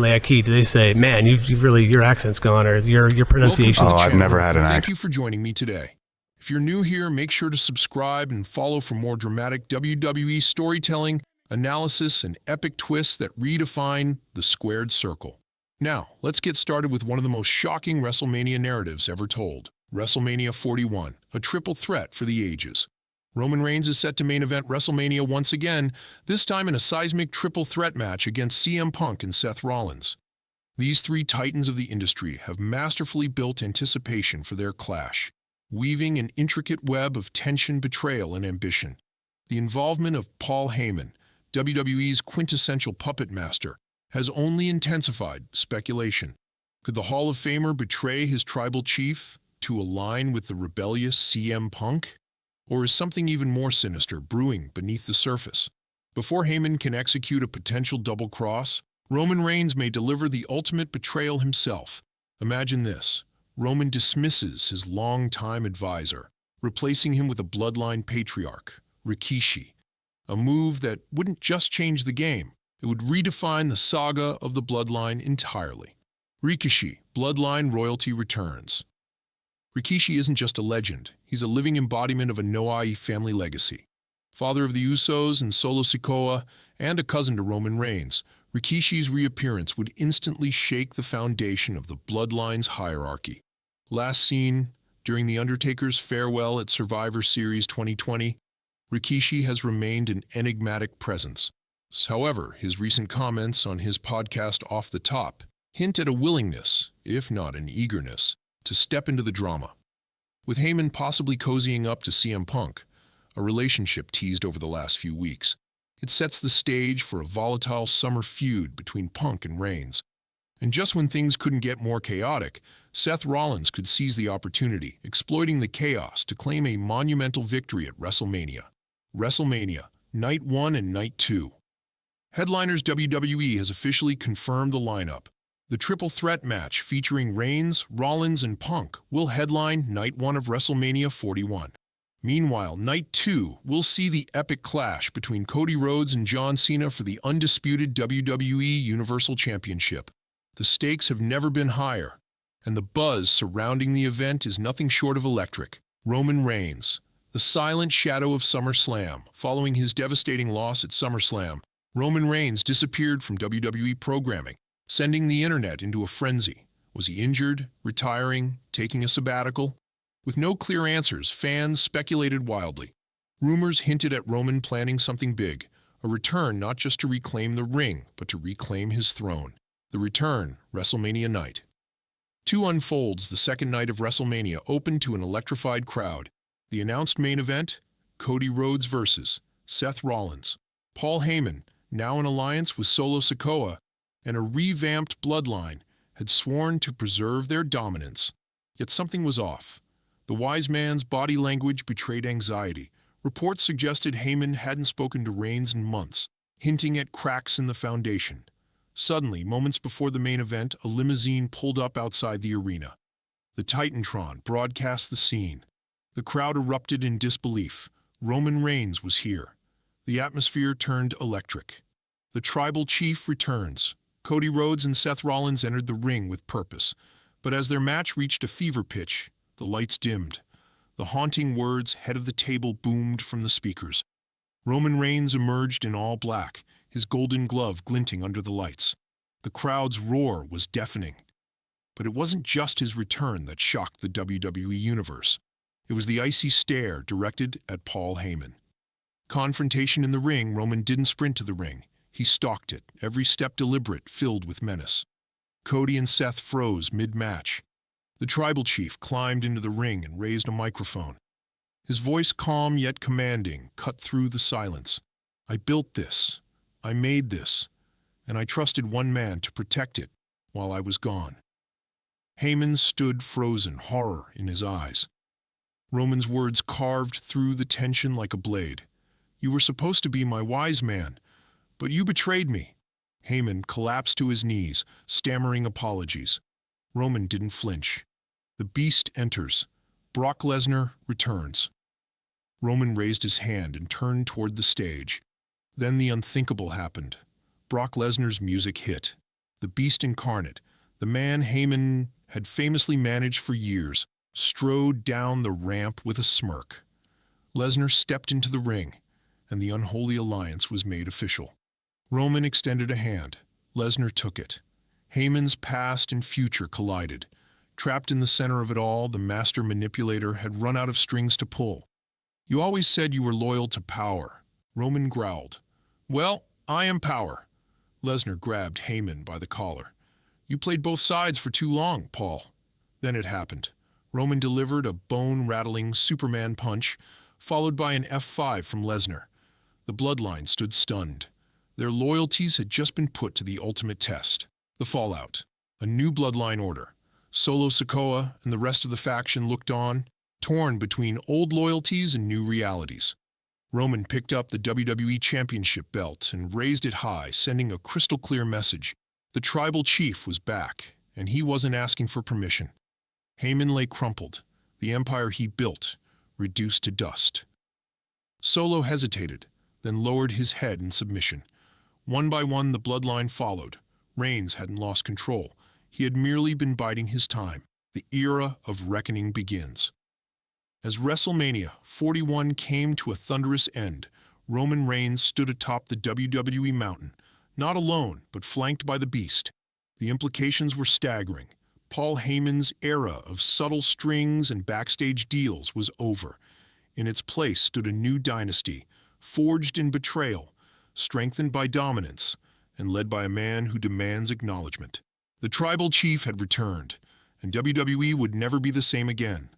formulaic heat? Do they say, man, you've really, your accent's gone, or your pronunciation? Oh, I've never had an accent. Thank you for joining me today. If you're new here, make sure to subscribe and follow for more dramatic WWE storytelling, analysis, and epic twists that redefine the squared circle. Now, let's get started with one of the most shocking WrestleMania narratives ever told. WrestleMania 41, a triple threat for the ages. Roman Reigns is set to main event WrestleMania once again, this time in a seismic triple threat match against CM Punk and Seth Rollins. These three titans of the industry have masterfully built anticipation for their clash, weaving an intricate web of tension, betrayal, and ambition. The involvement of Paul Heyman, WWE's quintessential puppet master, has only intensified speculation. Could the Hall of Famer betray his tribal chief to align with the rebellious CM Punk? Or is something even more sinister brewing beneath the surface? Before Heyman can execute a potential double cross, Roman Reigns may deliver the ultimate betrayal himself. Imagine this. Roman dismisses his longtime advisor, replacing him with a bloodline patriarch, Rikishi. A move that wouldn't just change the game, it would redefine the saga of the bloodline entirely. Rikishi, bloodline royalty returns. Rikishi isn't just a legend, he's a living embodiment of a Noai family legacy. Father of the Usos and Solo Sikoa, and a cousin to Roman Reigns, Rikishi's reappearance would instantly shake the foundation of the bloodline's hierarchy. Last seen during The Undertaker's farewell at Survivor Series 2020, Rikishi has remained an enigmatic presence. However, his recent comments on his podcast Off the Top hint at a willingness, if not an eagerness, to step into the drama. With Heyman possibly cozying up to CM Punk, a relationship teased over the last few weeks, it sets the stage for a volatile summer feud between Punk and Reigns. And just when things couldn't get more chaotic, Seth Rollins could seize the opportunity, exploiting the chaos to claim a monumental victory at WrestleMania. WrestleMania, Night 1 and Night 2. Headliners WWE has officially confirmed the lineup. The triple threat match featuring Reigns, Rollins, and Punk will headline Night 1 of WrestleMania 41. Meanwhile, Night 2 will see the epic clash between Cody Rhodes and John Cena for the undisputed WWE Universal Championship. The stakes have never been higher, and the buzz surrounding the event is nothing short of electric. Roman Reigns, the silent shadow of SummerSlam. Following his devastating loss at SummerSlam, Roman Reigns disappeared from WWE programming, sending the internet into a frenzy. Was he injured, retiring, taking a sabbatical? With no clear answers, fans speculated wildly. Rumors hinted at Roman planning something big, a return not just to reclaim the ring, but to reclaim his throne. The return, WrestleMania night. 2 unfolds the second night of WrestleMania, open to an electrified crowd. The announced main event, Cody Rhodes versus Seth Rollins. Paul Heyman, now in alliance with Solo Sikoa, and a revamped bloodline, had sworn to preserve their dominance. Yet something was off. The wise man's body language betrayed anxiety. Reports suggested Heyman hadn't spoken to Reigns in months, hinting at cracks in the foundation. Suddenly, moments before the main event, a limousine pulled up outside the arena. The Titantron broadcast the scene. The crowd erupted in disbelief. Roman Reigns was here. The atmosphere turned electric. The tribal chief returns. Cody Rhodes and Seth Rollins entered the ring with purpose. But as their match reached a fever pitch, the lights dimmed. The haunting words, "head of the table," boomed from the speakers. Roman Reigns emerged in all black, his golden glove glinting under the lights. The crowd's roar was deafening. But it wasn't just his return that shocked the WWE Universe. It was the icy stare directed at Paul Heyman. Confrontation in the ring, Roman didn't sprint to the ring. He stalked it, every step deliberate, filled with menace. Cody and Seth froze mid-match. The tribal chief climbed into the ring and raised a microphone. His voice, calm yet commanding, cut through the silence. "I built this. I made this. And I trusted one man to protect it while I was gone." Heyman stood frozen, horror in his eyes. Roman's words carved through the tension like a blade. "You were supposed to be my wise man, but you betrayed me." Heyman collapsed to his knees, stammering apologies. Roman didn't flinch. The beast enters. Brock Lesnar returns. Roman raised his hand and turned toward the stage. Then the unthinkable happened. Brock Lesnar's music hit. the beast incarnate, the man Heyman had famously managed for years, strode down the ramp with a smirk. Lesnar stepped into the ring, and the unholy alliance was made official. Roman extended a hand. Lesnar took it. Heyman's past and future collided. Trapped in the center of it all, the master manipulator had run out of strings to pull. "You always said you were loyal to power," Roman growled. "Well, I am power." Lesnar grabbed Heyman by the collar. "You played both sides for too long, Paul." Then it happened. Roman delivered a bone-rattling Superman punch, followed by an F5 from Lesnar. The bloodline stood stunned. Their loyalties had just been put to the ultimate test. The fallout. A new bloodline order. Solo Sikoa and the rest of the faction looked on, torn between old loyalties and new realities. Roman picked up the WWE Championship belt and raised it high, sending a crystal-clear message. The tribal chief was back, and he wasn't asking for permission. Heyman lay crumpled, the empire he built, reduced to dust. Solo hesitated, then lowered his head in submission. One by one, the bloodline followed. Reigns hadn't lost control. He had merely been biding his time. The era of reckoning begins. As WrestleMania 41 came to a thunderous end, Roman Reigns stood atop the WWE mountain, not alone, but flanked by the Beast. The implications were staggering. Paul Heyman's era of subtle strings and backstage deals was over. In its place stood a new dynasty, forged in betrayal, strengthened by dominance, and led by a man who demands acknowledgement. The tribal chief had returned, and WWE would never be the same again.